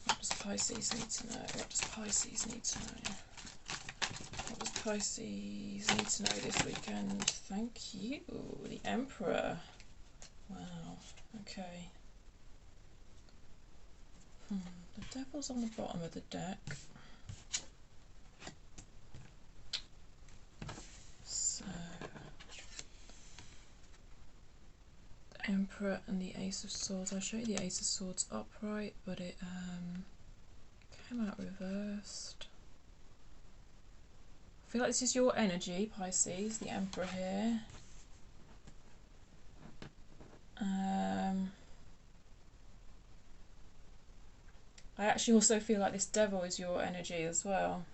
What does Pisces need to know? What does Pisces need to know? What does Pisces need to know this weekend? Thank you. The Emperor. Wow. Okay. The Devil's on the bottom of the deck. So, the Emperor and the Ace of Swords. I'll show you the Ace of Swords upright, but it came out reversed. I feel like this is your energy, Pisces, the Emperor here. I actually also feel like this Devil is your energy as well,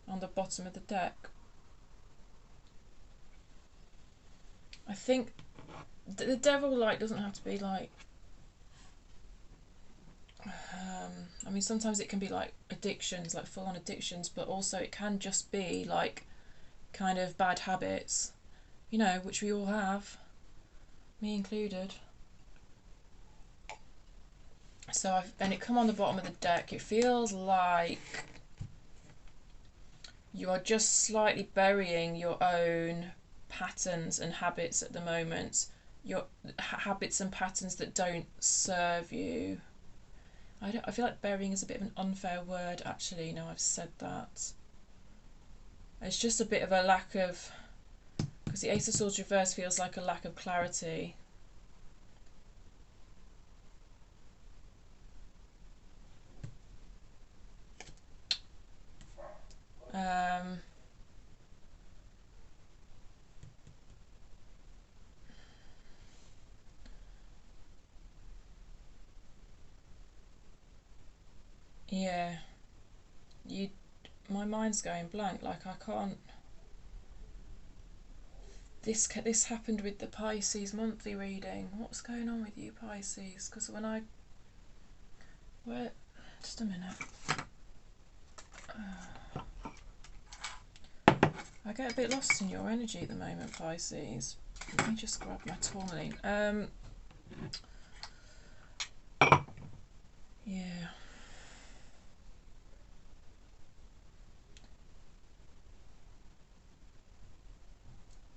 on the bottom of the deck. I think the Devil, like, doesn't have to be like, I mean, sometimes it can be like addictions, like full-on addictions, but also it can just be like kind of bad habits, you know, which we all have, me included. So and it come on the bottom of the deck. It feels like you are just slightly burying your own patterns and habits at the moment. Your habits and patterns that don't serve you. I feel like burying is a bit of an unfair word, actually. Now I've said that. It's just a bit of a lack of, because the Ace of Swords reverse feels like a lack of clarity. Yeah, my mind's going blank. Like, I can't. This happened with the Pisces monthly reading. What's going on with you, Pisces? Because just a minute. I get a bit lost in your energy at the moment, Pisces. Let me just grab my tourmaline. Yeah.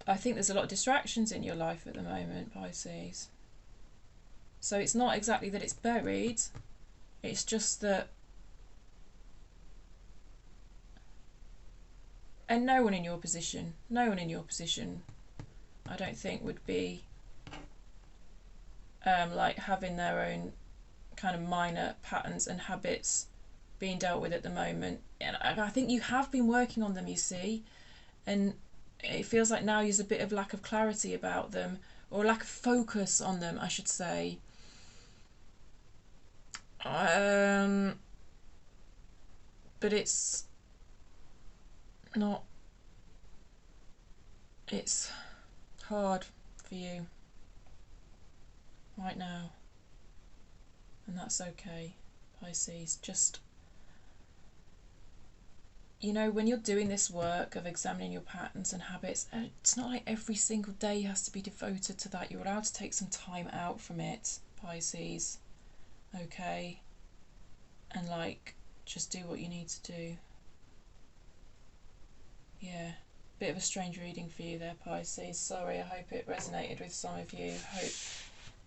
I think there's a lot of distractions in your life at the moment, Pisces. So it's not exactly that it's buried, it's just that, and no one in your position I don't think would be like having their own kind of minor patterns and habits being dealt with at the moment. And I think you have been working on them, you see, and it feels like now there's a bit of lack of clarity about them, or lack of focus on them, I should say. But it's not, it's hard for you right now, and that's okay, Pisces. Just, you know, when you're doing this work of examining your patterns and habits, it's not like every single day has to be devoted to that. You're allowed to take some time out from it, Pisces, okay? And like, just do what you need to do. Yeah, bit of a strange reading for you there, Pisces. Sorry, I hope it resonated with some of you. I hope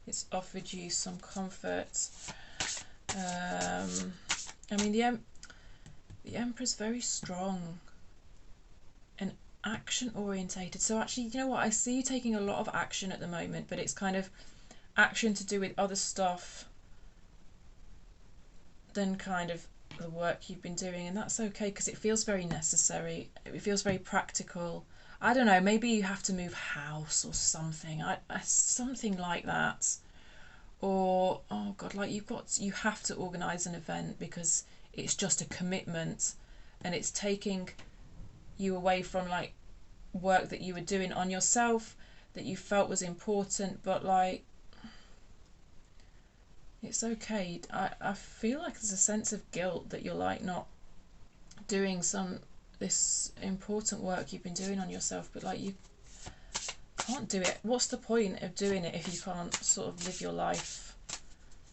it's offered you some comfort. I mean, the Emperor's very strong and action orientated. So actually, you know what? I see you taking a lot of action at the moment, but it's kind of action to do with other stuff than kind of the work you've been doing, and that's okay because it feels very necessary. It feels very practical. I don't know, maybe you have to move house or something. Something like that. Or, oh God, like you have to organise an event because it's just a commitment and it's taking you away from like work that you were doing on yourself that you felt was important, but like, it's okay. I feel like there's a sense of guilt that you're like not doing this important work you've been doing on yourself, but like you can't do it. What's the point of doing it if you can't sort of live your life?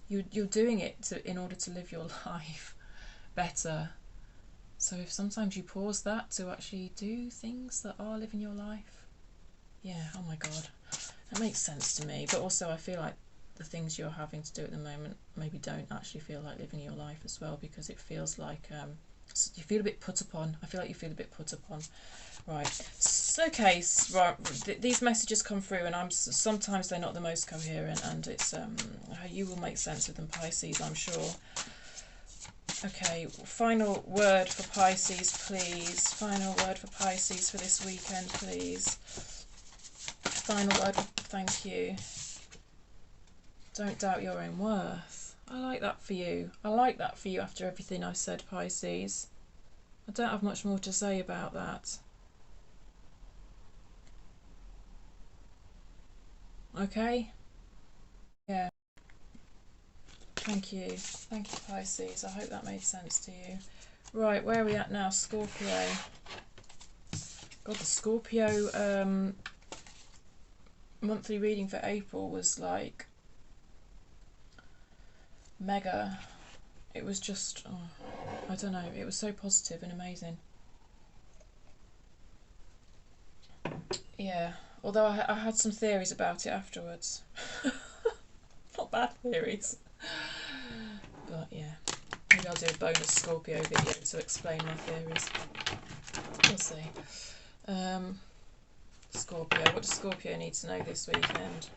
You're doing it in order to live your life better. So if sometimes you pause that to actually do things that are living your life, yeah, oh my God, that makes sense to me. But also I feel like the things you're having to do at the moment maybe don't actually feel like living your life as well, because it feels like you feel a bit put upon. I feel like you feel a bit put upon. Right. So, okay. Right. These messages come through, and sometimes they're not the most coherent, and it's you will make sense of them, Pisces, I'm sure. Okay. Final word for Pisces, please. Final word for Pisces for this weekend, please. Final word. Thank you. Don't doubt your own worth. I like that for you. I like that for you after everything I've said, Pisces. I don't have much more to say about that. Okay? Yeah. Thank you. Thank you, Pisces. I hope that made sense to you. Right, where are we at now? Scorpio. God, the Scorpio monthly reading for April was like mega. It was just, I don't know, it was so positive and amazing. Yeah, although I had some theories about it afterwards. Not bad theories. But yeah, maybe I'll do a bonus Scorpio video to explain my theories. We'll see. Scorpio, what does Scorpio need to know this weekend?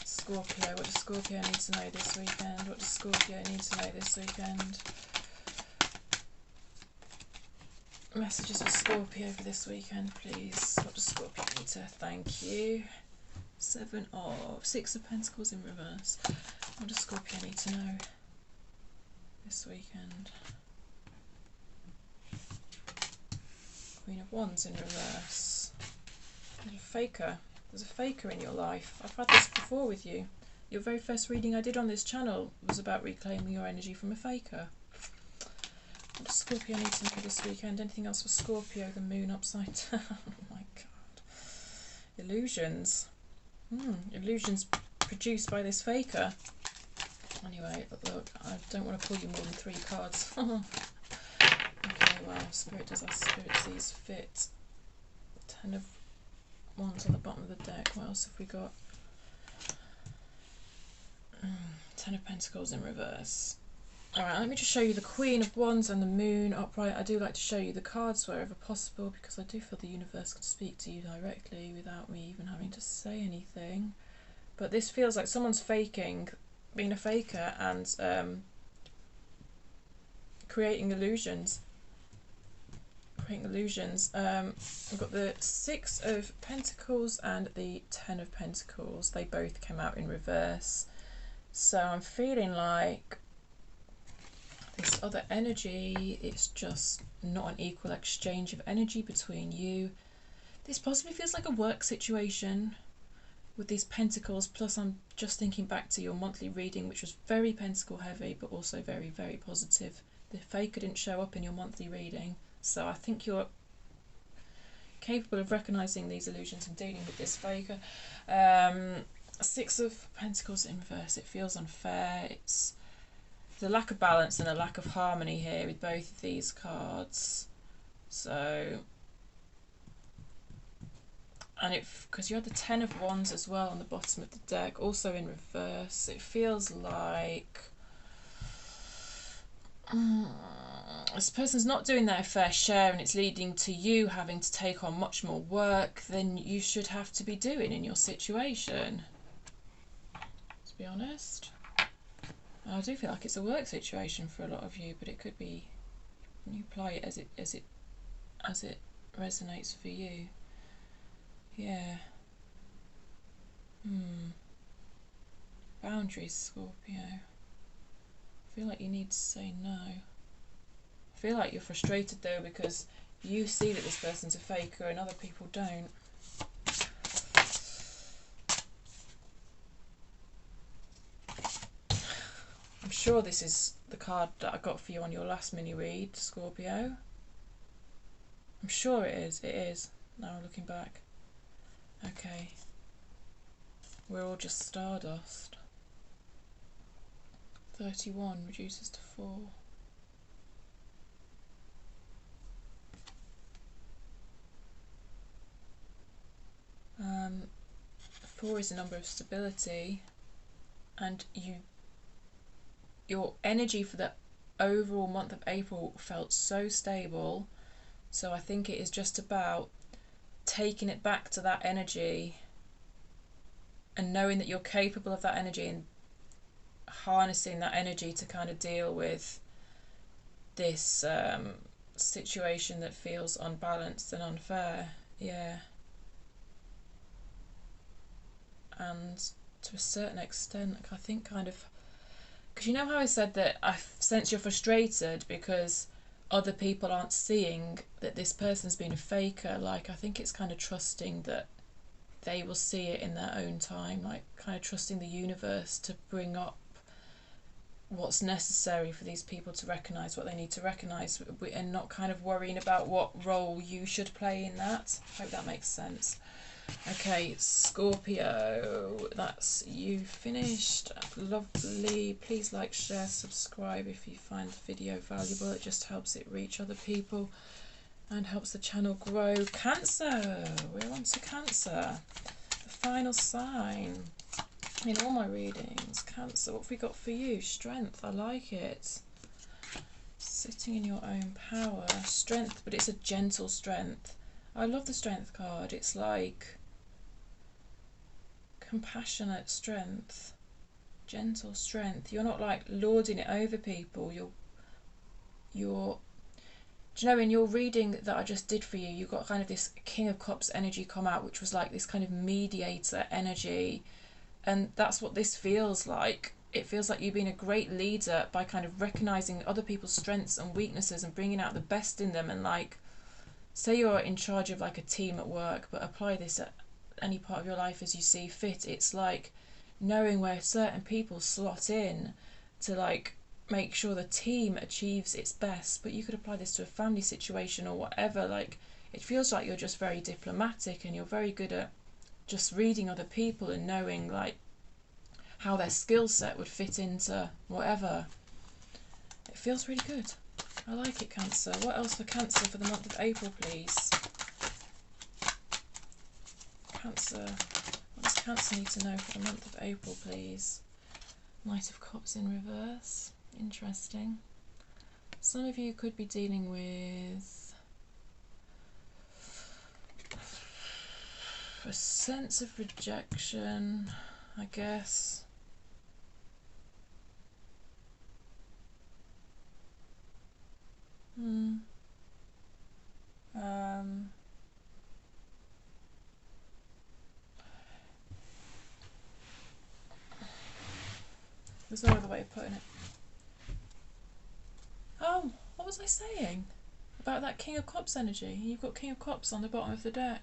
Scorpio, what does Scorpio need to know this weekend? What does Scorpio need to know this weekend? Messages for Scorpio for this weekend, please. What does Scorpio need to? Thank you. Six of Pentacles in reverse. What does Scorpio need to know this weekend? Queen of Wands in reverse. There's a faker. There's a faker in your life. I've had this before with you. Your very first reading I did on this channel was about reclaiming your energy from a faker. What does Scorpio need to know this weekend? Anything else for Scorpio? The moon upside down. Oh my God. Illusions. Illusions produced by this faker. Anyway, look, I don't want to pull you more than 3 cards. Okay, well, Spirit does as Spirit sees fit. 10 of Wands on the bottom of the deck. What else have we got? 10 of Pentacles in reverse. Alright, let me just show you the Queen of Wands and the Moon upright. I do like to show you the cards wherever possible because I do feel the universe could speak to you directly without me even having to say anything. But this feels like someone's faking, being a faker, and creating illusions. We've got the Six of Pentacles and the Ten of Pentacles. They both came out in reverse. So I'm feeling like this other energy, it's just not an equal exchange of energy between you. This possibly feels like a work situation with these pentacles, plus I'm just thinking back to your monthly reading, which was very pentacle heavy, but also very, very positive. The faker didn't show up in your monthly reading, so I think you're capable of recognising these illusions and dealing with this faker. Six of Pentacles in reverse, it feels unfair. It's the lack of balance and a lack of harmony here with both of these cards. So, and because you had the Ten of Wands as well on the bottom of the deck, also in reverse, it feels like this person's not doing their fair share, and it's leading to you having to take on much more work than you should have to be doing in your situation, to be honest. I do feel like it's a work situation for a lot of you, but it could be, you apply it as it resonates for you. Yeah. Boundaries, Scorpio. I feel like you need to say no. I feel like you're frustrated though because you see that this person's a faker and other people don't. I'm sure this is the card that I got for you on your last mini read, Scorpio. I'm sure it is. It is. Now I'm looking back. Okay. We're all just stardust. 31 reduces to 4. Four is a number of stability, and your energy for the overall month of April felt so stable. So I think it is just about taking it back to that energy and knowing that you're capable of that energy and harnessing that energy to kind of deal with this situation that feels unbalanced and unfair. Yeah. And to a certain extent, I think kind of, because you know how I said that I sense you're frustrated because other people aren't seeing that this person's been a faker. Like, I think it's kind of trusting that they will see it in their own time, like kind of trusting the universe to bring up what's necessary for these people to recognise what they need to recognise, and not kind of worrying about what role you should play in that. Hope that makes sense. Okay, Scorpio, that's you finished. Lovely. Please like, share, subscribe if you find the video valuable. It just helps it reach other people and helps the channel grow. Cancer, we're on to Cancer, the final sign in all my readings. Cancer, what have we got for you? Strength, I like it. Sitting in your own power. Strength, but it's a gentle strength. I love the Strength card. It's like compassionate strength, gentle strength. You're not like lording it over people. You're do you know, in your reading that I just did for you, you got kind of this King of Cups energy come out, which was like this kind of mediator energy, and that's what this feels like. It feels like you've been a great leader by kind of recognizing other people's strengths and weaknesses and bringing out the best in them. And like, say you're in charge of like a team at work, but apply this at any part of your life as you see fit. It's like knowing where certain people slot in to like make sure the team achieves its best. But you could apply this to a family situation or whatever. Like, it feels like you're just very diplomatic and you're very good at just reading other people and knowing like how their skill set would fit into whatever. It feels really good. I like it, Cancer. What else for Cancer for the month of April, please? Cancer. What does Cancer need to know for the month of April, please? Knight of Cups in reverse. Interesting. Some of you could be dealing with a sense of rejection, I guess. There's no other way of putting it. Oh, what was I saying? About that King of Cups energy. You've got King of Cups on the bottom of the deck.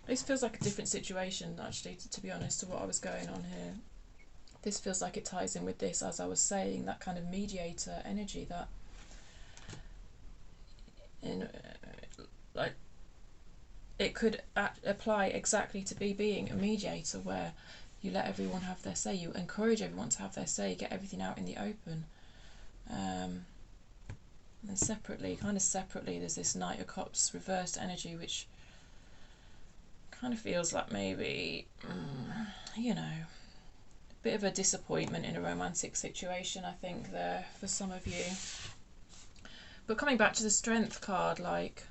This feels like a different situation, actually, to be honest, to what I was going on here. This feels like it ties in with this, as I was saying, that kind of mediator energy that, like, it could apply exactly to being a mediator, where you let everyone have their say, you encourage everyone to have their say, get everything out in the open. And separately, there's this Knight of Cups reversed energy, which kind of feels like maybe, you know, a bit of a disappointment in a romantic situation, I think, there for some of you. But coming back to the Strength card, like,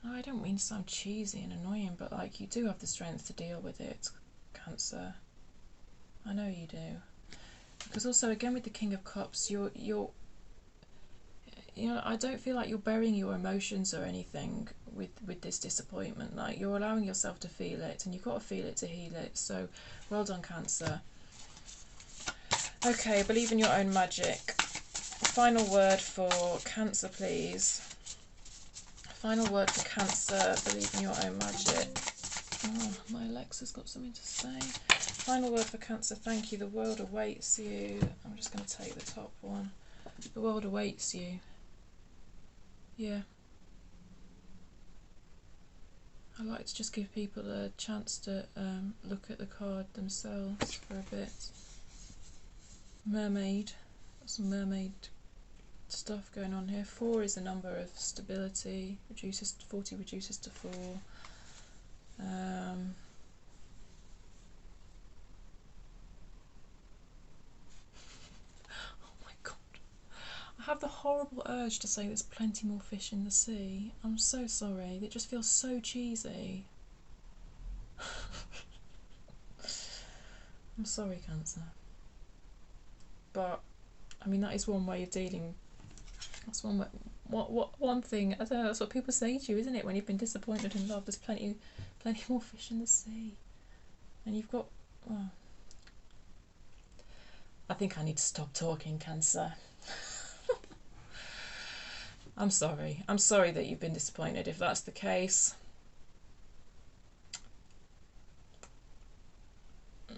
I don't mean to sound cheesy and annoying, but like, you do have the strength to deal with it, Cancer. I know you do. Because also, again, with the King of Cups, you're you know, I don't feel like you're burying your emotions or anything with this disappointment. Like, you're allowing yourself to feel it, and you've got to feel it to heal it. So, well done, Cancer. Okay, believe in your own magic. Final word for Cancer, please. Final word for Cancer, believe in your own magic. Oh, my Alexa's got something to say. Final word for Cancer, thank you. The world awaits you. I'm just going to take the top one. The world awaits you. Yeah. I like to just give people a chance to look at the card themselves for a bit. Mermaid. Got some mermaid stuff going on here. 4 is the number of stability. 40 reduces to 4. I have the horrible urge to say there's plenty more fish in the sea. I'm so sorry. It just feels so cheesy. I'm sorry, Cancer. But, I mean, that is one way of dealing. That's one way. One thing, I don't know, that's what people say to you, isn't it? When you've been disappointed in love, there's plenty more fish in the sea. And you've got... Oh. I think I need to stop talking, Cancer. I'm sorry. I'm sorry that you've been disappointed, if that's the case.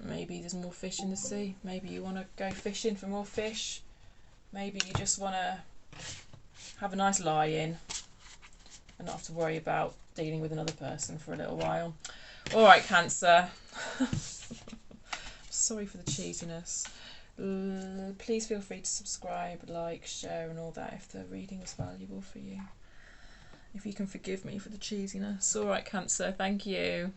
Maybe there's more fish in the sea. Maybe you want to go fishing for more fish. Maybe you just want to have a nice lie-in and not have to worry about dealing with another person for a little while. All right, Cancer. Sorry for the cheesiness. Please feel free to subscribe, like, share and all that if the reading was valuable for you. If you can forgive me for the cheesiness. Alright, Cancer, thank you.